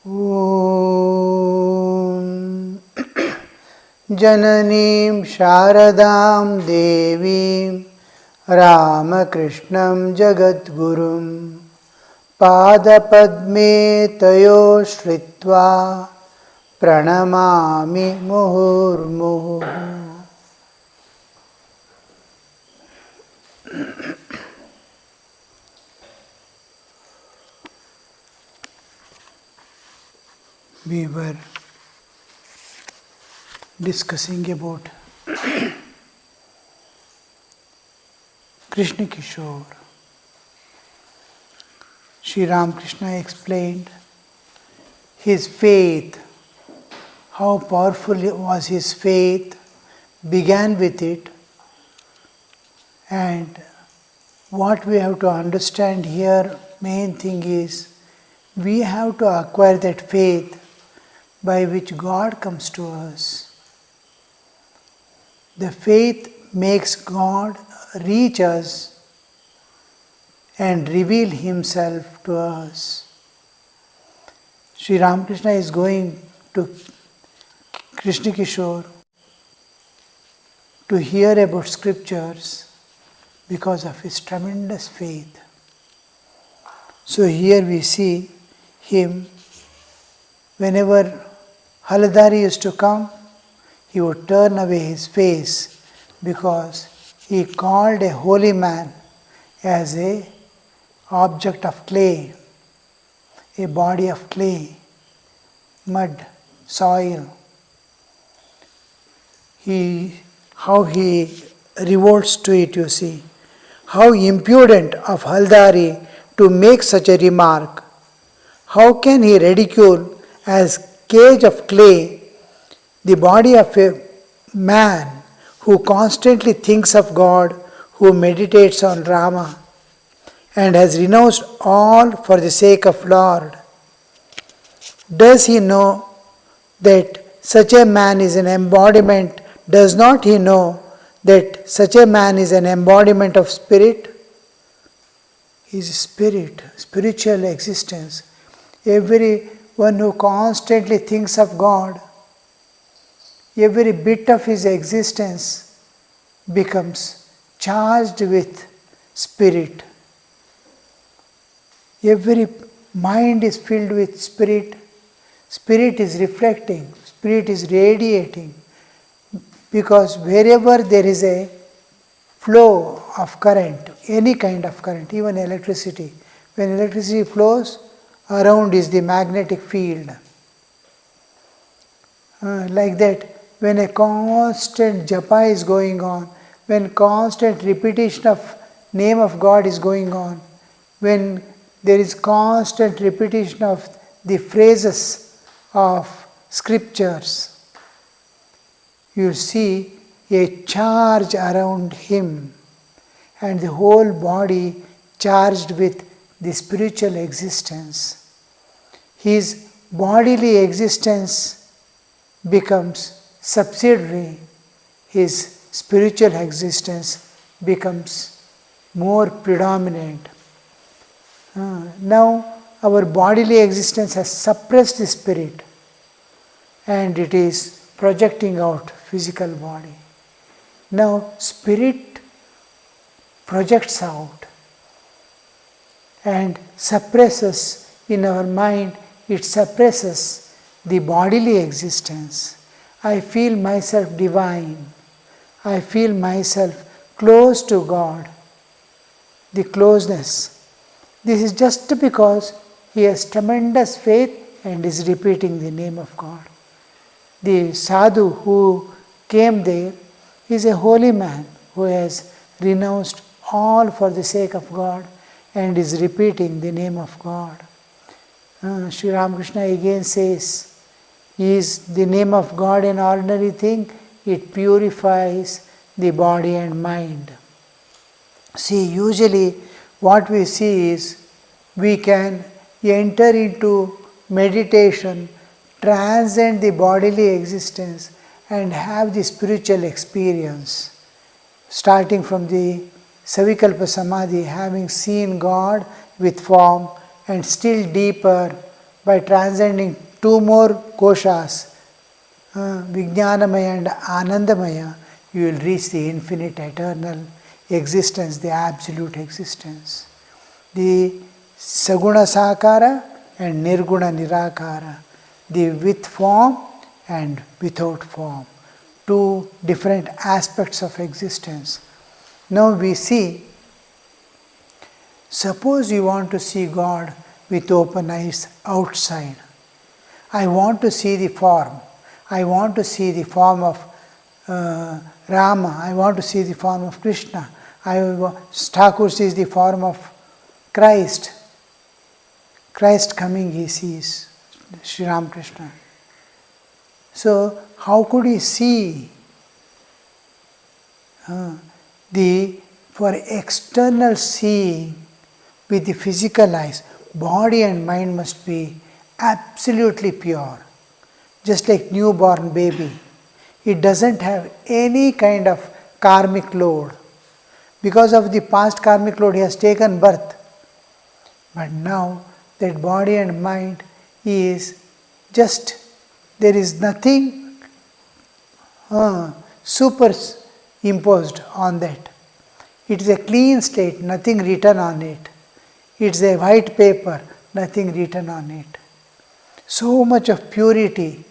Om Jananim Sharadam Devim Ramakrishnam Jagadgurum Padapadme Tayo Shritva Pranamami Muhurmuhu. We were discussing about Krishna Kishore. Sri Ramakrishna explained his faith, how powerful was his faith, began with it, and what we have to understand here, main thing is, we have to acquire that faith by which God comes to us. The faith makes God reach us and reveal Himself to us. Sri Ramakrishna is going to Krishna Kishore to hear about scriptures because of his tremendous faith. So here we see him, whenever Haladari used to come, he would turn away his face because he called a holy man as a object of clay, a body of clay, mud, soil. How he revolts to it, you see. How impudent of Haldari to make such a remark. How can he ridicule as cage of clay the body of a man who constantly thinks of God, who meditates on Rama, and has renounced all for the sake of Lord? Does he know that such a man is an embodiment? Does not he know that such a man is an embodiment of spirit? He is spirit, spiritual existence. Everyone who constantly thinks of God, every bit of his existence becomes charged with spirit. Every mind is filled with spirit. Spirit is reflecting, spirit is radiating. Because wherever there is a flow of current, any kind of current, even electricity, when electricity flows, around is the magnetic field. Like that, when a constant japa is going on, when constant repetition of name of God is going on, when there is constant repetition of the phrases of scriptures, you see a charge around him and the whole body charged with the spiritual existence. His bodily existence becomes subsidiary, his spiritual existence becomes more predominant. Now our bodily existence has suppressed the spirit and it is projecting out physical body. Now spirit projects out and suppresses in our mind, it suppresses the bodily existence. I feel myself divine. I feel myself close to God. The closeness. This is just because he has tremendous faith and is repeating the name of God. The sadhu who came there is a holy man who has renounced all for the sake of God and is repeating the name of God. Sri Ramakrishna again says, is the name of God an ordinary thing? It purifies the body and mind. See, usually what we see is we can enter into meditation, transcend the bodily existence and have the spiritual experience. Starting from the Savikalpa Samadhi, having seen God with form, and still deeper by transcending two more koshas, Vijnanamaya and Anandamaya, you will reach the infinite eternal existence, the absolute existence. The Saguna Sakara and Nirguna Nirakara, the with form and without form, two different aspects of existence. Now we see, suppose you want to see God with open eyes outside. I want to see the form. I want to see the form of Rama. I want to see the form of Krishna. Thakur sees the form of Christ. Christ coming, he sees Sri Ramakrishna. So, how could he see? For external seeing with the physical eyes, body and mind must be absolutely pure. Just like newborn baby. It doesn't have any kind of karmic load. Because of the past karmic load, he has taken birth. But now, that body and mind is just, there is nothing superimposed on that. It is a clean slate, nothing written on it. It's a white paper, nothing written on it. So much of purity.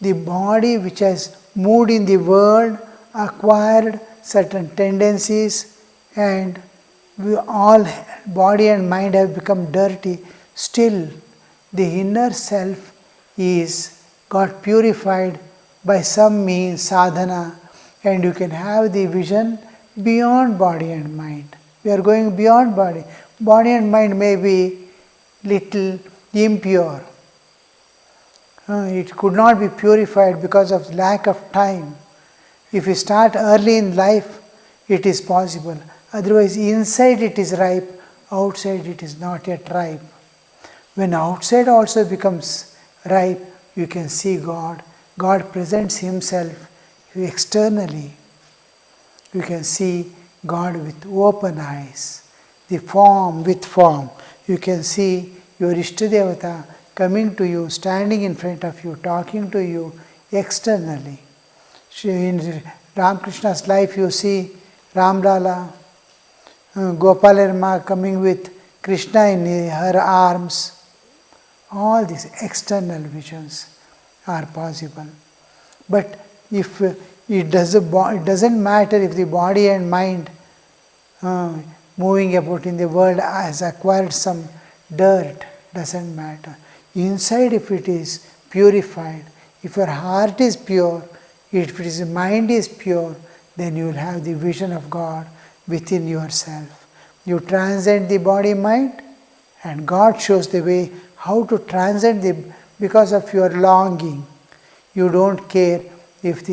The body which has moved in the world, acquired certain tendencies, and we all, body and mind have become dirty. Still, the inner self is got purified by some means, sadhana, and you can have the vision beyond body and mind. We are going beyond body. Body and mind may be little impure. It could not be purified because of lack of time. If you start early in life, it is possible. Otherwise, inside it is ripe, outside it is not yet ripe. When outside also becomes ripe, you can see God. God presents Himself externally. You can see God with open eyes, the form with form. You can see your Ishtadevata coming to you, standing in front of you, talking to you externally. In Ramakrishna's life, you see Ramlala, Gopalarma coming with Krishna in her arms. All these external visions are possible. But if it doesn't matter if the body and mind moving about in the world has acquired some dirt, doesn't matter. Inside, if it is purified, if your heart is pure, if your mind is pure, then you will have the vision of God within yourself. You transcend the body mind, and God shows the way how to transcend because of your longing. You don't care if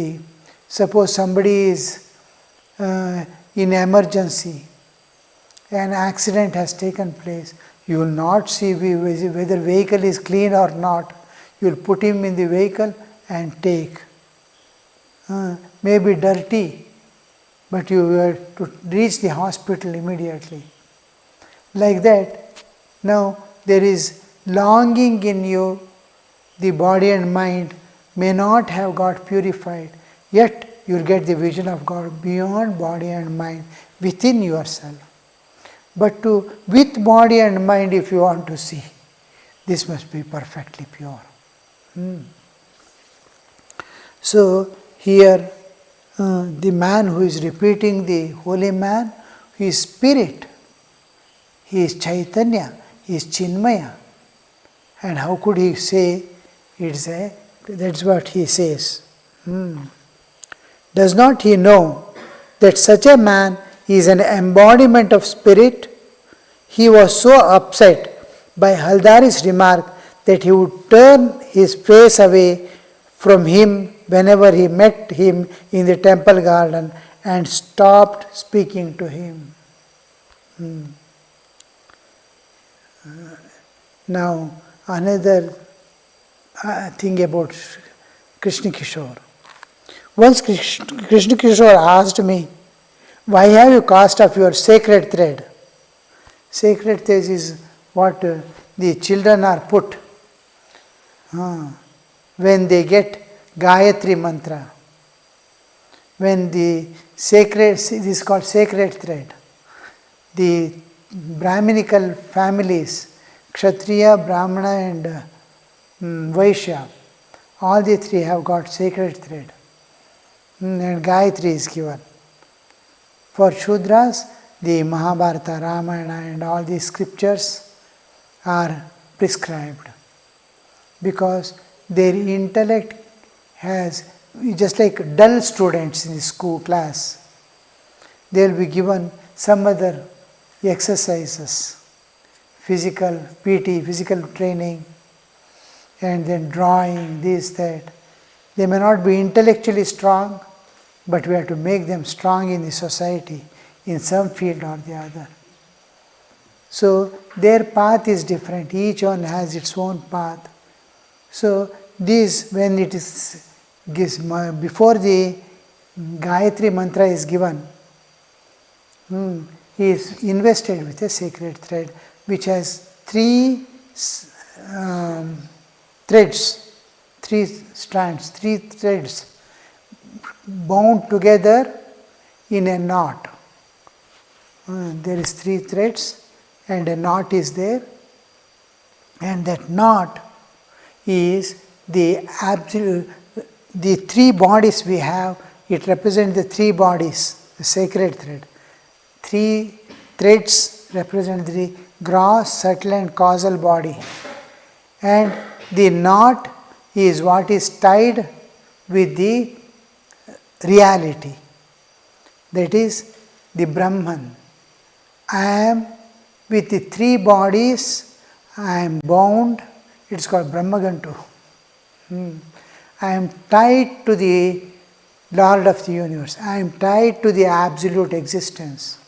suppose somebody is in emergency, an accident has taken place, you will not see whether vehicle is clean or not. You will put him in the vehicle and take. Maybe dirty, but you were to reach the hospital immediately. Like that, now there is longing in you, the body and mind may not have got purified, yet you will get the vision of God beyond body and mind within yourself. But with body and mind, if you want to see, this must be perfectly pure. So here, the man who is repeating the holy man, he is spirit, he is Chaitanya, he is Chinmaya. And how could he say that's what he says. Does not he know that such a man is an embodiment of spirit? He was so upset by Haldari's remark that he would turn his face away from him whenever he met him in the temple garden and stopped speaking to him. Now, another thing about Krishna Kishore. Once Krishna Kishore asked me, why have you cast off your sacred thread? Sacred thread is what the children are put, when they get Gayatri mantra, when the sacred, this is called sacred thread, the Brahminical families, Kshatriya, Brahmana and Vaishya, all the three have got sacred thread. And Gayatri is given. For Shudras, the Mahabharata, Ramayana and all these scriptures are prescribed. Because their intellect has, just like dull students in the school class, they will be given some other exercises, physical, PT, physical training, and then drawing, this, that. They may not be intellectually strong, but we have to make them strong in the society, in some field or the other. So their path is different, each one has its own path. So this, when it is before the Gayatri mantra is given, he is invested with a sacred thread which has three threads, three strands, three threads bound together in a knot. There is three threads and a knot is there, and that knot is the absolute, the three bodies we have, it represents the three bodies, the sacred thread. Three threads represent the gross, subtle and causal body. And the knot is what is tied with the reality. That is the Brahman. I am with the three bodies, I am bound, it's called Brahmagantu. I am tied to the Lord of the universe. I am tied to the absolute existence.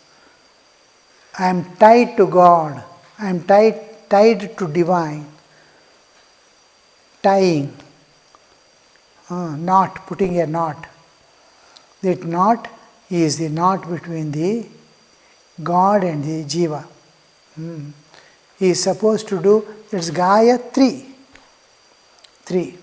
I am tied to God. I am tied to divine. Tying. Knot, putting a knot. That knot is the knot between the God and the Jiva. He is supposed to do, that's Gayatri. Three.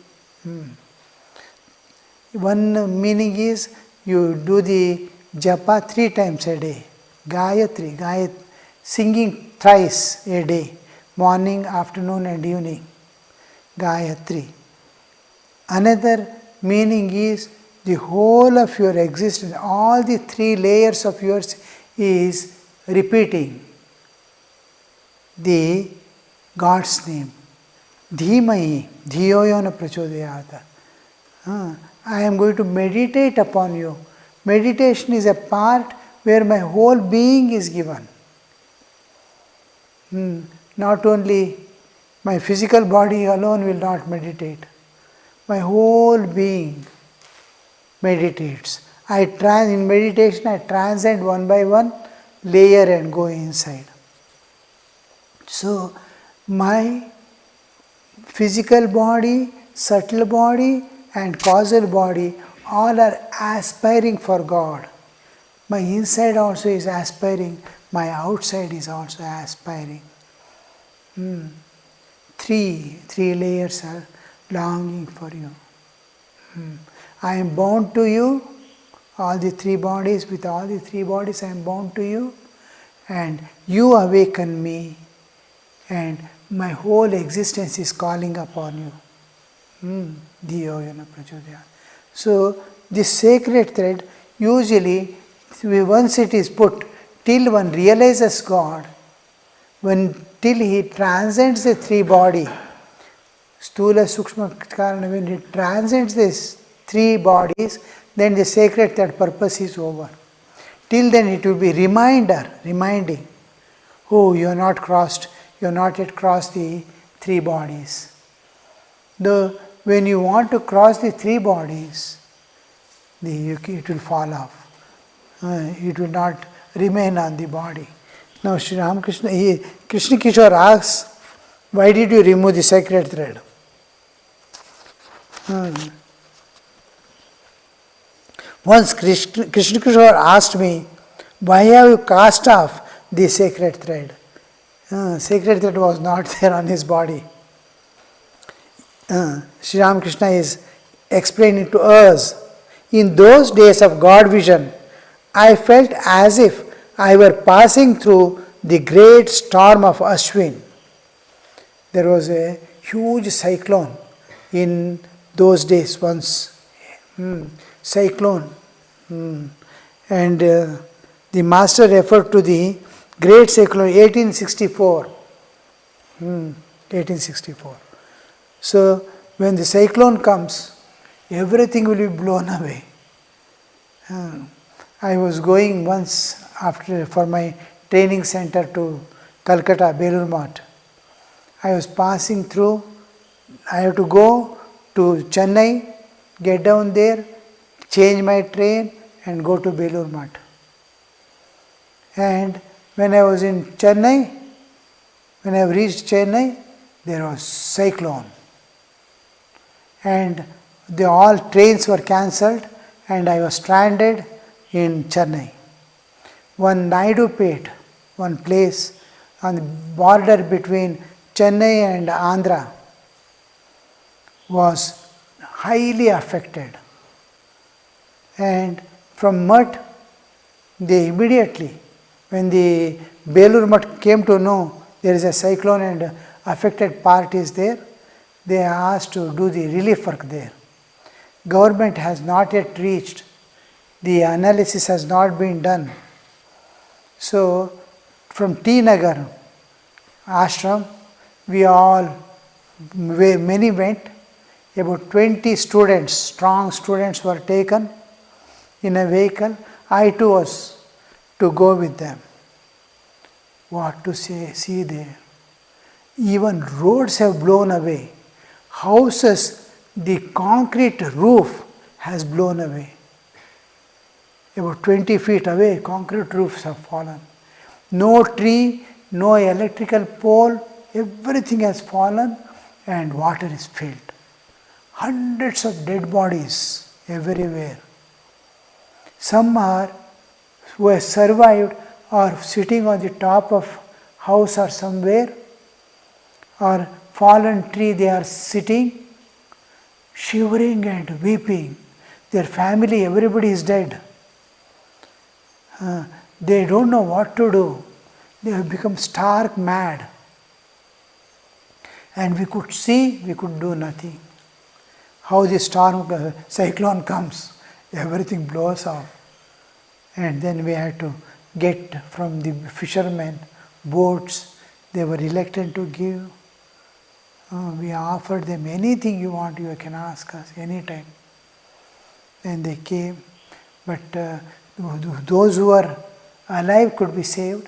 One meaning is you do the japa 3 times a day. Gayatri, singing thrice a day, morning, afternoon and evening. Gayatri. Another meaning is the whole of your existence, all the 3 layers of yours is repeating the God's name. Dhimayi, dhiyoyona prachodayata. I am going to meditate upon you. Meditation is a part where my whole being is given. Not only my physical body alone will not meditate. My whole being meditates. In meditation I transcend one by one layer and go inside. So my physical body, subtle body and causal body all are aspiring for God. My inside also is aspiring, my outside is also aspiring. Three layers are longing for you. I am bound to you, all the 3 bodies, with all the 3 bodies I am bound to you, and you awaken me, and my whole existence is calling upon you. Dhiyoyana prachodaya. So this sacred thread, usually once it is put, till one realizes God, till he transcends the 3 body, Stula, Sukshma, Karana, when he transcends these 3 bodies, then the sacred thread purpose is over. Till then it will be reminding, oh, you are not yet crossed the 3 bodies. When you want to cross the 3 bodies, it will fall off. It will not remain on the body. Now Sri Ramakrishna, Krishna Kishore asks, why did you remove the sacred thread? Once Krishna Kishore asked me, why have you cast off the sacred thread? Sacred thread was not there on his body. Sri Ramakrishna is explaining to us, in those days of God vision, I felt as if I were passing through the great storm of Ashwin. There was a huge cyclone in those days once. Cyclone. And the master referred to the great cyclone 1864. 1864. So when the cyclone comes, everything will be blown away. I was going once for my training center to Calcutta, Belur Math. I was passing through. I have to go to Chennai, get down there, change my train and go to Belur Math. And when I was in Chennai, when I reached Chennai, there was cyclone. And all trains were cancelled and I was stranded in Chennai. One Naidupet, one place on the border between Chennai and Andhra, was highly affected. And from Mutt, they immediately, when the Belur Mutt came to know there is a cyclone and affected part is there, they asked to do the relief work there. Government has not yet reached, the analysis has not been done. So from T Nagar ashram, many went, about 20 students, strong students were taken in a vehicle. I too was to go with them. What to see there? Even roads have blown away. Houses, the concrete roof has blown away. About 20 feet away, concrete roofs have fallen. No tree, no electrical pole, everything has fallen and water is filled. Hundreds of dead bodies everywhere. Some who have survived are sitting on the top of house or somewhere, or fallen tree they are sitting, shivering and weeping. Their family, everybody is dead. They don't know what to do. They have become stark mad. And we could see, we could do nothing. How the storm, cyclone comes, everything blows off. And then we had to get from the fishermen boats. They were reluctant to give. We offered them anything you want, you can ask us anytime. And they came. But those who were alive could be saved.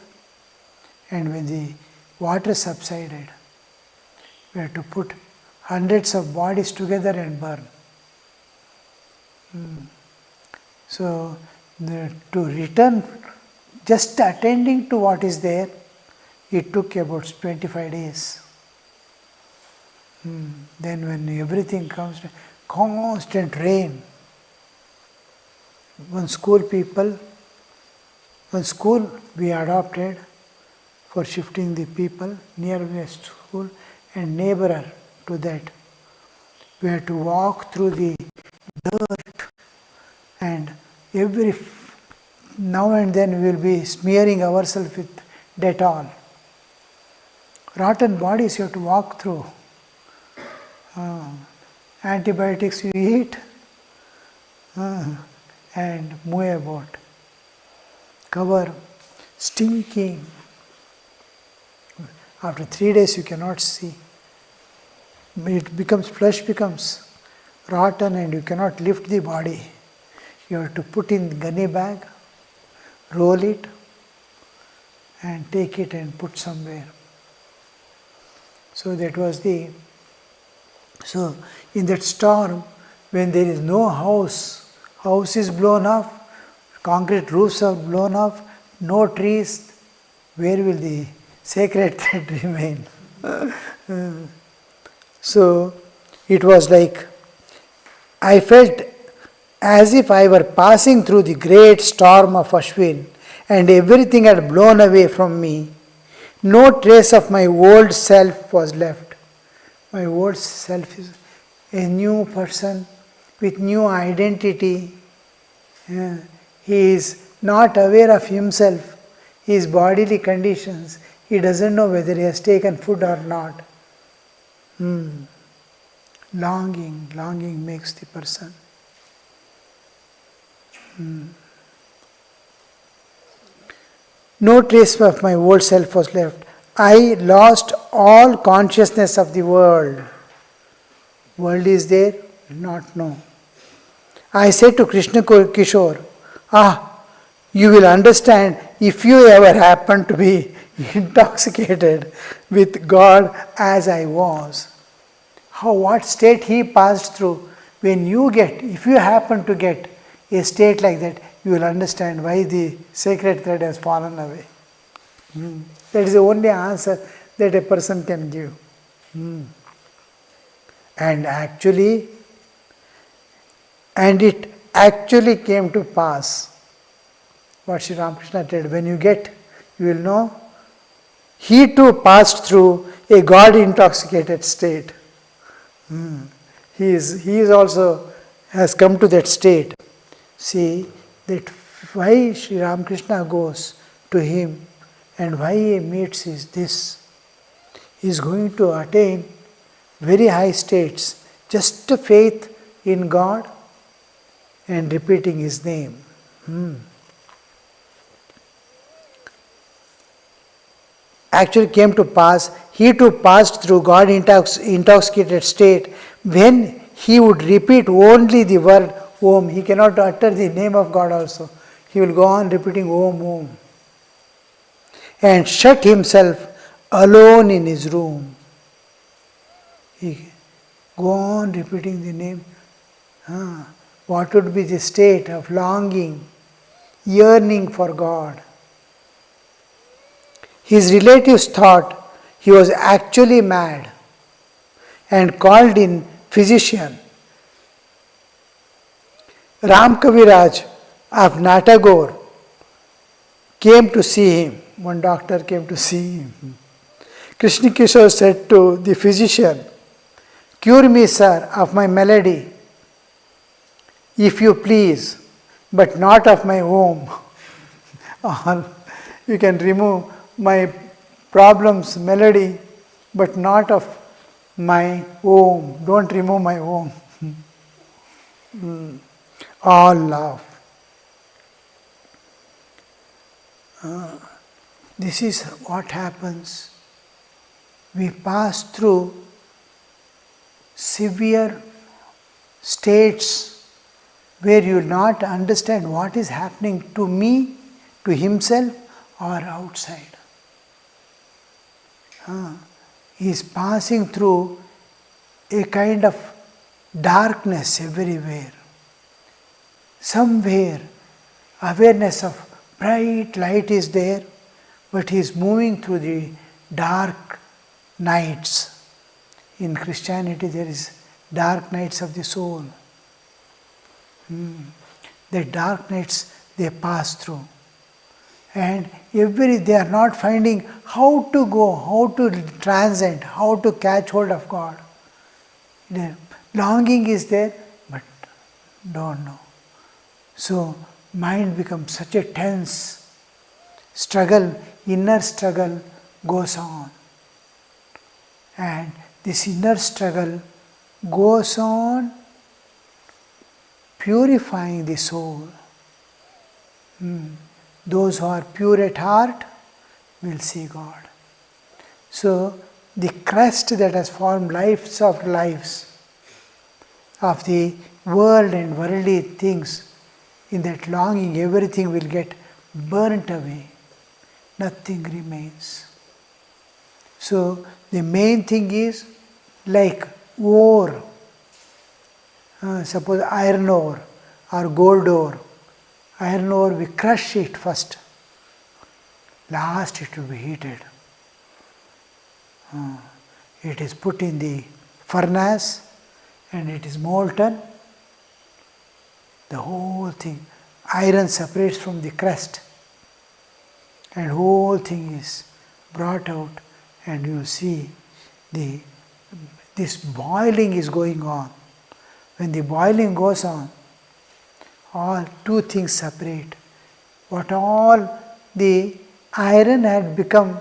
And when the water subsided, we had to put hundreds of bodies together and burn. So to return, just attending to what is there, it took about 25 days. Then when everything comes, constant rain. One school we adopted for shifting the people nearby school, and neighbor to that. We had to walk through the dirt, and every now and then we will be smearing ourselves with Dettol. Rotten bodies you have to walk through. Antibiotics you eat and move about. Cover, stinking. After 3 days you cannot see. Flesh becomes rotten and you cannot lift the body. You have to put in the gunny bag, roll it and take it and put somewhere. So that was so in that storm, when there is no house is blown off, concrete roofs are blown off, no trees, where will the sacred thread remain? So it was like, I felt as if I were passing through the great storm of Ashwin and everything had blown away from me. No trace of my old self was left. My old self is a new person with new identity. Yeah. He is not aware of himself, his bodily conditions. He doesn't know whether he has taken food or not. Longing makes the person. No trace of my old self was left. I lost all consciousness of the world. World is there? Not know. I said to Krishna Kishore, you will understand if you ever happen to be intoxicated with God as I was. What state he passed through. If you happen to get a state like that, you will understand why the sacred thread has fallen away. That is the only answer that a person can give. And it actually came to pass. What Sri Ramakrishna said, when you get, you will know, he too passed through a God intoxicated state. He is also has come to that state. See that why Sri Ramakrishna goes to him and why he meets is this. He is going to attain very high states, just faith in God and repeating his name. Actually came to pass, he too passed through God intoxicated state when he would repeat only the word Om. He cannot utter the name of God also. He will go on repeating Om, Om. And shut himself alone in his room. He go on repeating the name. What would be the state of longing, yearning for God? His relatives thought he was actually mad and called in physician. Ram Kaviraj of Natagore came to see him. One doctor came to see him. Krishna Kishore said to the physician, "Cure me, sir, of my malady, if you please, but not of my home." You can remove my problems, malady, but not of my home. Don't remove my home. All laugh. This is what happens. We pass through severe states where you will not understand what is happening to me, to himself, or outside. He is passing through a kind of darkness everywhere. Somewhere awareness of bright light is there, but he is moving through the dark nights. In Christianity there is dark nights of the soul. The dark nights they pass through. And they are not finding how to go, how to transcend, how to catch hold of God. The longing is there, but don't know. So mind becomes such a tense struggle, inner struggle goes on. And this inner struggle goes on purifying the soul. Those who are pure at heart will see God. So the crust that has formed lives after lives of the world and worldly things, in that longing everything will get burnt away. Nothing remains. So the main thing is like ore. Suppose iron ore or gold ore. Iron ore, we crush it first. Last it will be heated. It is put in the furnace and it is molten. The whole thing, iron separates from the crust and whole thing is brought out, and you see this boiling is going on. When the boiling goes on, all two things separate. What all the iron had become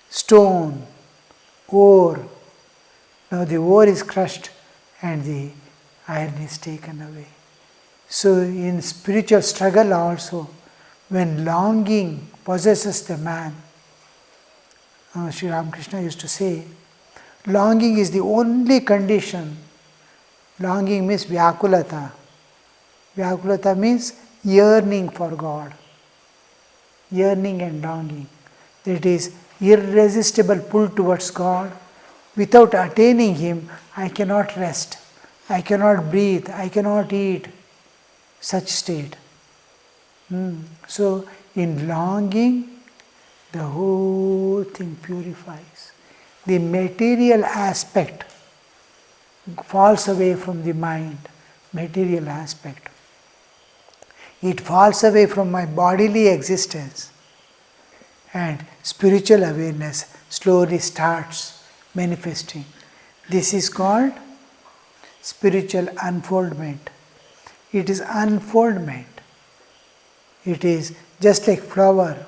stone, ore. Now the ore is crushed and the iron is taken away. So in spiritual struggle also, when longing possesses the man, Sri Ramakrishna used to say, longing is the only condition. Longing means vyakulata. Vyakulata means yearning for God. Yearning and longing. That is irresistible pull towards God. Without attaining Him, I cannot rest. I cannot breathe. I cannot eat. Such state. So in longing, the whole thing purifies. The material aspect falls away from the mind. Material aspect. It falls away from my bodily existence, and spiritual awareness slowly starts manifesting. This is called spiritual unfoldment. It is unfoldment. It is just like flower.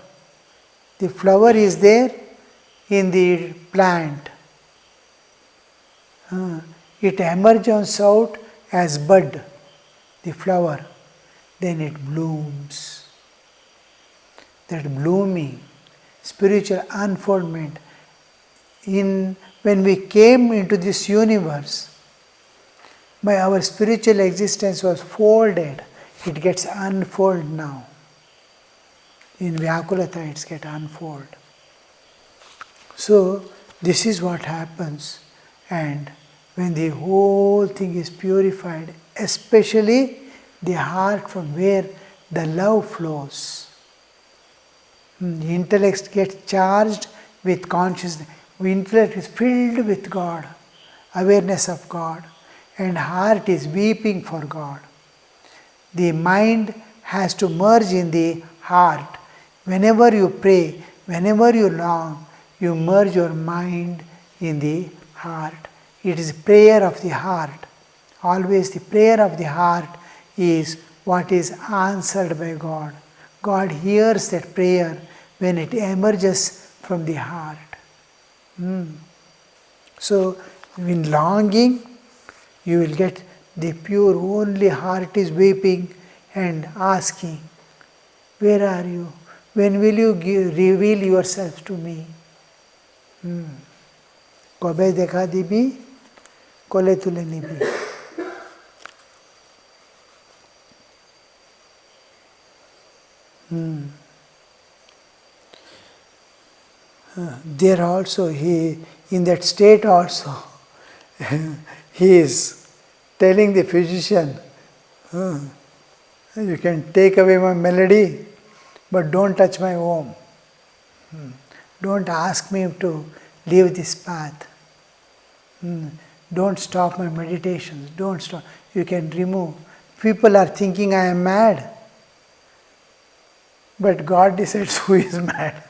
The flower is there in the plant. It emerges out as bud, the flower. Then it blooms. That blooming, spiritual unfoldment. When we came into this universe, our spiritual existence was folded. It gets unfolded now. In Vyakulata it gets unfolded. So this is what happens. And when the whole thing is purified, especially the heart from where the love flows. The intellect gets charged with consciousness. The intellect is filled with God, awareness of God, and heart is weeping for God. The mind has to merge in the heart. Whenever you pray, whenever you long, you merge your mind in the heart. It is prayer of the heart. Always the prayer of the heart is what is answered by God. God hears that prayer when it emerges from the heart. So, in longing, you will get the pure, only heart is weeping and asking, where are you? When will you reveal yourself to me? Kobe dekha dibi, kole tule nibi. There also, in that state also, he is telling the physician, you can take away my melody, but don't touch my Om. Don't ask me to leave this path. Don't stop my meditations. Don't stop. You can remove. People are thinking I am mad. But God decides who is mad.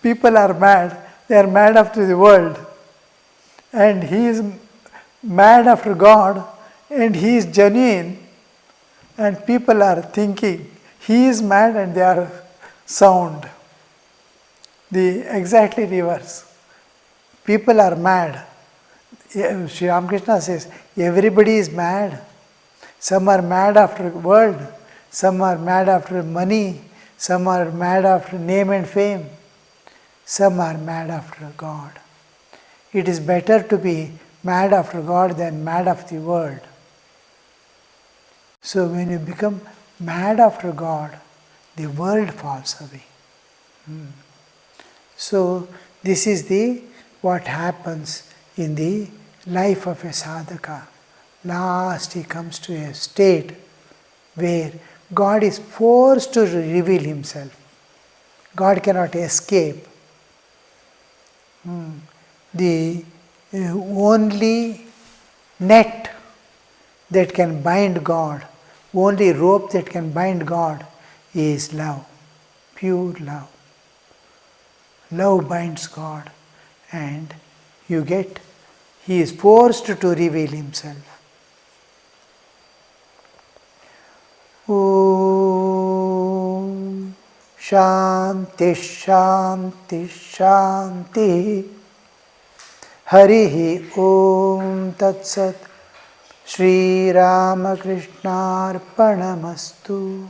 People are mad. They are mad after the world. And he is mad after God. And he is genuine. And people are thinking he is mad and they are sound. The exactly reverse. People are mad. Sri Ramakrishna says, everybody is mad. Some are mad after world. Some are mad after money. Some are mad after name and fame. Some are mad after God. It is better to be mad after God than mad after the world. So when you become mad after God, the world falls away. So this is what happens in the life of a sadhaka. Last he comes to a state where God is forced to reveal himself. God cannot escape. The only net that can bind God, only rope that can bind God is love, pure love. Love binds God, and you get, he is forced to reveal himself. Om Shanti Shanti Shanti. Harihi Om Tat Sat. Shri Ramakrishna Arpanamastu.